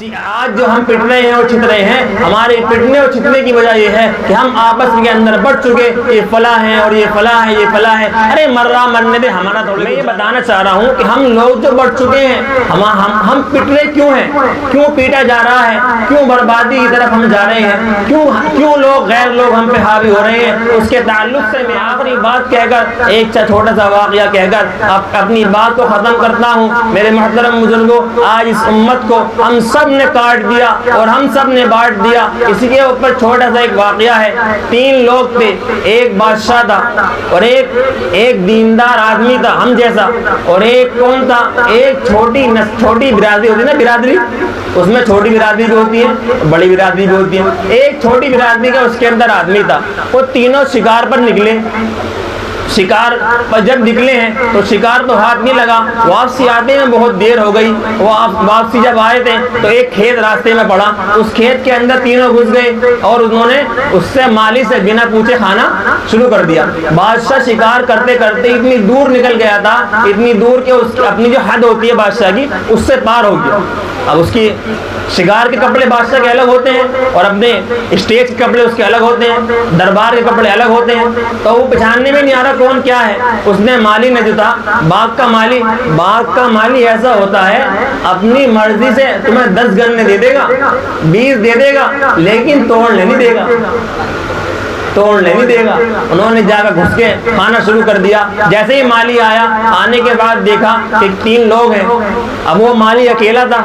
آج جو ہم پٹ رہے ہیں اور چھت رہے ہیں، ہمارے پٹنے اور چھتنے کی وجہ یہ ہے کہ ہم آپس کے اندر بڑھ چکے، یہ فلاں ہے اور یہ فلاں ہے، یہ فلاں ہے۔ ارے مر رہا مرنے دے، ہمارا تھوڑی۔ میں یہ بتانا چاہ رہا ہوں کہ ہم لوگ جو بڑھ چکے ہیں، ہم پٹ رہے کیوں ہیں؟ کیوں پیٹا جا رہا ہے؟ کیوں بربادی کی طرف ہم جا رہے ہیں؟ کیوں لوگ غیر لوگ ہم پہ حاوی ہو رہے ہیں؟ اس کے تعلق سے میں آخری بات کہہ کر، ایک چھوٹا سا واقعہ کہہ کر اپنی بات کو ختم کرتا ہوں۔ میرے محترم بزرگوں، آج اس امت کو ہم سب نے کاٹ دیا اور ہم سب نے بانٹ دیا۔ اسی کے اوپر چھوٹا سا ایک واقعہ ہے۔ 3 لوگ تھے، ایک بادشاہ تھا اور ایک دیندار آدمی تھا ہم جیسا، اور ایک کون تھا؟ ایک چھوٹی برادری ہوتی ہے نا، برادری، اس میں چھوٹی برادری بھی ہوتی ہے، بڑی برادری بھی ہوتی ہے۔ ایک چھوٹی برادری کا اس کے اندر آدمی تھا۔ وہ تینوں شکار پر نکلے۔ شکار پر جب نکلے ہیں تو شکار تو ہاتھ نہیں لگا، واپسی آتے میں بہت دیر ہو گئی۔ وہ واپسی جب آئے تھے تو ایک کھیت راستے میں پڑا، اس کھیت کے اندر تینوں گھس گئے اور انہوں نے اس سے مالی سے بنا پوچھے کھانا شروع کر دیا۔ بادشاہ شکار کرتے کرتے اتنی دور نکل گیا تھا، اتنی دور کہ اس کی اپنی جو حد ہوتی ہے بادشاہ کی، اس سے پار ہو گیا۔ اب اس کی شکار کے کپڑے بادشاہ کے الگ ہوتے ہیں اور اپنے اسٹیج کے کپڑے اس کے الگ ہوتے ہیں، دربار کے کپڑے الگ ہوتے ہیں، تو وہ پہچاننے میں نہیں آ رہا کون کیا ہے۔ اس نے مالی نے جو تھا، باغ کا مالی ایسا ہوتا ہے، اپنی مرضی سے تمہیں 10 گنے دے دے گا، 20 دے دے گا، لیکن توڑنے نہیں دے گا۔ انہوں نے جا کر گھس کے کھانا شروع کر دیا۔ جیسے ہی مالی آیا، آنے کے بعد دیکھا کہ 3 لوگ ہیں۔ اب وہ مالی اکیلا تھا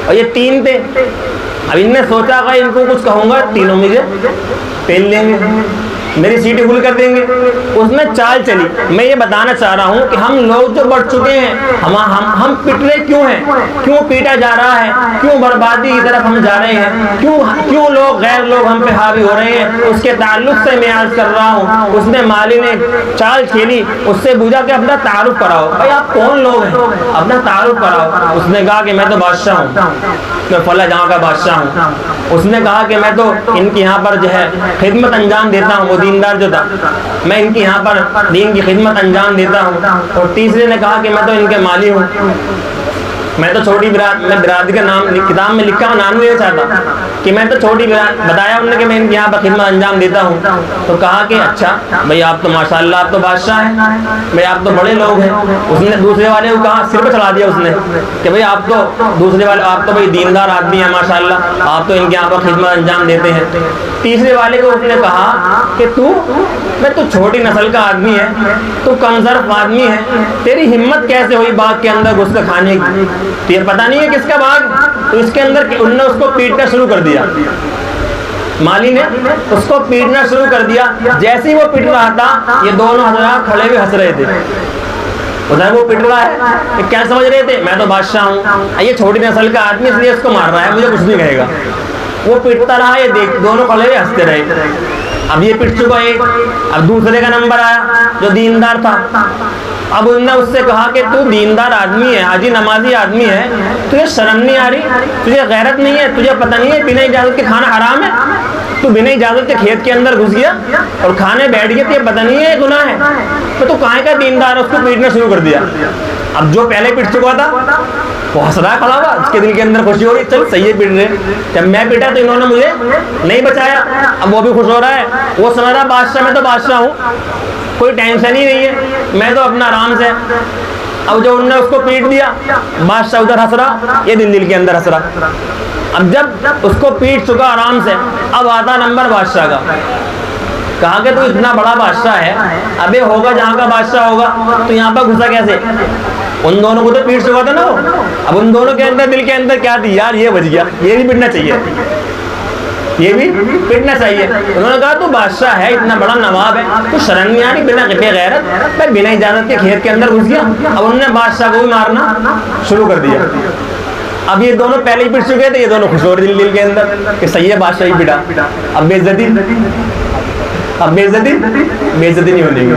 اور یہ 3 تھے۔ اب ان نے سوچا کہ ان کو کچھ کہوں گا، تینوں مجھے پھیل لیں گے، میری سیٹیں فل کر دیں گے۔ اس نے چال چلی۔ میں یہ بتانا چاہ رہا ہوں کہ ہم لوگ جو بڑھ چکے ہیں، ہم پٹ رہے کیوں ہیں؟ کیوں پیٹا جا رہا ہے؟ کیوں بربادی کی طرف ہم جا رہے ہیں؟ کیوں لوگ غیر لوگ ہم پہ حاوی ہو رہے ہیں؟ اس کے تعلق سے میں عرض کر رہا ہوں۔ اس نے مالی نے چال کھیلی، اس سے پوچھا کہ اپنا تعارف کراؤ، بھائی آپ کون لوگ ہیں، اپنا تعارف کراؤ۔ اس نے کہا کہ میں تو بادشاہ ہوں، میں فلاں جہاں کا بادشاہ ہوں۔ اس نے کہا کہ میں تو ان کے یہاں پر جو ہے خدمت انجام دیتا ہوں، وہ دیندار جو تھا، میں ان کے یہاں پر دین کی خدمت انجام دیتا ہوں۔ اور تیسرے نے کہا کہ میں تو ان کے مالی ہوں، میں تو چھوٹی برادری کا نام کتاب میں لکھا، نام نہیں چاہتا کہ میں تو چھوٹی بتایا انہوں نے کہ میں ان کے یہاں پر خدمت انجام دیتا ہوں۔ تو کہا کہ اچھا بھائی آپ تو ماشاءاللہ آپ تو بادشاہ ہیں، بھائی آپ تو بڑے لوگ ہیں۔ اس نے دوسرے والے کو کہا، سر پہ چڑھا دیا اس نے کہ بھائی آپ تو دوسرے والے، آپ تو بھائی دیندار آدمی ہیں ماشاءاللہ، آپ تو ان کے یہاں پر خدمت انجام دیتے ہیں۔ تیسرے والے کو اس نے کہا کہ میں تو چھوٹی نسل کا آدمی ہے، تو کمزرف آدمی ہے، تیری ہمت کیسے ہوئی باغ کے اندر گھس کر کھانے کی؟ تو یہ پتہ نہیں ہے کس کا باغ؟ تو اس کے اندر انہوں نے اس کو پیٹنا شروع کر دیا۔ مالی نے اس کو پیٹنا شروع کر دیا۔ جیسے ہی وہ پٹ رہا تھا، یہ دونوں حضرات کھڑے ہوئے ہنس رہے تھے۔ ادھر وہ پٹ رہا ہے کہ کیا سمجھ رہے تھے، میں تو بادشاہ ہوں، یہ چھوٹی نسل کا آدمی اس لیے اس کو مار رہا ہے، مجھے کچھ نہیں کہے گا۔ وہ پٹتا رہا، یہ دیکھ دونوں کھڑے ہوئے ہنستے رہے۔ اب یہ پٹ چکا ایک، اب دوسرے کا نمبر آیا جو دیندار تھا۔ اب انہوں نے اس سے کہا کہ تو دیندار آدمی ہے، حاجی نمازی آدمی ہے، تجھے شرم نہیں آ رہی، تجھے غیرت نہیں ہے، تجھے پتہ نہیں ہے بنا اجازت کے کھانا حرام ہے؟ تو بنا اجازت کے کھیت کے اندر گھس گیا اور کھانے بیٹھ گیا، تو یہ پتہ نہیں ہے گناہ ہے؟ تو کہاں کا دیندار ہے؟ اس کو پیٹنا شروع کر دیا۔ اب جو پہلے پٹ چکا تھا وہ ہنس رہا کھڑا ہوا، اس کے دل کے اندر خوشی ہو رہی، چل صحیح ہے پٹ رہے، جب میں پیٹا تو انہوں نے مجھے نہیں بچایا۔ اب وہ بھی خوش ہو رہا ہے، وہ سمجھ رہا بادشاہ، میں تو بادشاہ ہوں، کوئی ٹینشن ہی نہیں ہے، میں تو اپنا آرام سے۔ اب جو انہوں نے اس کو پیٹ دیا، بادشاہ ادھر ہنس رہا، یہ دل کے اندر ہنس رہا۔ اب جب اس کو پیٹ چکا آرام سے، اب آتا نمبر بادشاہ کا۔ کہا کہ تو اتنا بڑا بادشاہ ہے، ابے ہوگا جہاں کا بادشاہ ہوگا، تو یہاں پر گھسا کیسے؟ ان دونوں کو تو پیٹ چکا تھا نا وہ۔ اب ان دونوں کے اندر دل کے اندر کیا تھی، یار یہ بچ گیا، یہ بھی پٹنا چاہیے، یہ بھی پٹنا چاہیے۔ انہوں نے کہا تو بادشاہ ہے، اتنا بڑا نواب ہے، تو شرم نہیں آ رہی، بنا غیرت، میں بنا اجازت کے کھیت کے اندر گھس گیا۔ اب انہوں نے بادشاہ کو بھی مارنا شروع کر دیا۔ اب یہ دونوں پہلے ہی پٹ چکے تھے، یہ دونوں خوش ہو رہے دل کے اندر کہ صحیح ہے بادشاہ ہی پٹا۔ اب بے عزتی نہیں ہونے گی۔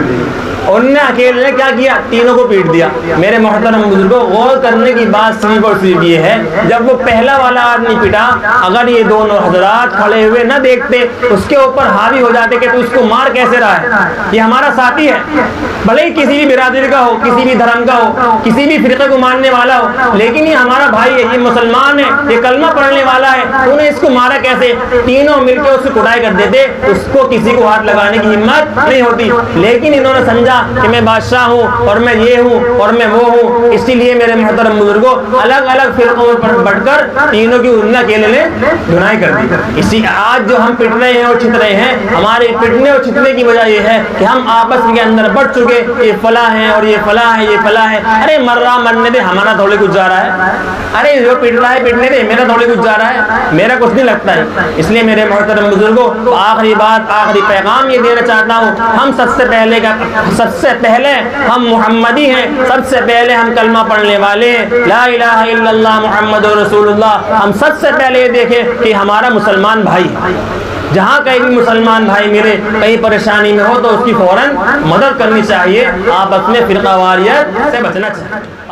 انہوں نے اکیلے نے کیا کیا، تینوں کو پیٹ دیا۔ میرے محترم بزرگوں، غور کرنے کی بات صرف اور صرف یہ ہے، جب وہ پہلا والا آدمی پٹا، اگر یہ دونوں حضرات کھڑے ہوئے نہ دیکھتے، اس کے اوپر حاوی ہو جاتے کہ تو اس کو مار کیسے رہا ہے، یہ ہمارا ساتھی ہے، بھلے ہی کسی بھی برادری کا ہو، کسی بھی دھرم کا ہو، کسی بھی فرقے کو ماننے والا ہو، لیکن یہ ہمارا بھائی ہے، یہ مسلمان ہے، یہ کلمہ پڑھنے والا ہے، انہیں اس کو مارا کیسے؟ تینوں مل کے اس کی کٹائی کر دیتے، اس کو کسی کو ہاتھ لگانے کی ہمت نہیں ہوتی، لیکن انہوں نے سمجھا کہ میں بادشاہ ہوں اور میں یہ ہوں اور میں وہ ہوں، اسی لیے میرے محترم بزرگوں الگ الگ فرقوں پر بٹ کر تینوں کی اذنا کیلے نے دھنائی کر دی۔ اسی آج جو ہم پٹ رہے ہیں اور چھت رہے ہیں، ہمارے پٹنے اور چھتنے کی وجہ یہ ہے کہ ہم آپس کے اندر بٹ چکے، یہ فلاں ہے اور یہ فلاں ہے، یہ فلاں ہے۔ ارے مر رہا مرنے دے، ہمارا تھوڑی کچھ جا رہا ہے، ارے جو پٹ رہا ہے پٹنے دے، میرا تھوڑی کچھ جا رہا ہے، میرا کچھ نہیں لگتا ہے۔ اس لیے میرے محترم بزرگوں آخری بات، آخری پیغام یہ دینا چاہتا ہوں، ہم سب سے پہلے ہم محمدی ہیں، سب سے پہلے ہم کلمہ پڑھنے والے ہیں، لا الہ الا اللہ محمد رسول اللہ۔ ہم سب سے پہلے یہ دیکھیں کہ ہمارا مسلمان بھائی ہے، جہاں کہیں بھی مسلمان بھائی میرے کہیں پریشانی میں ہو تو اس کی فوراً مدد کرنی چاہیے، آپس میں فرقہ واریت سے بچنا چاہیے۔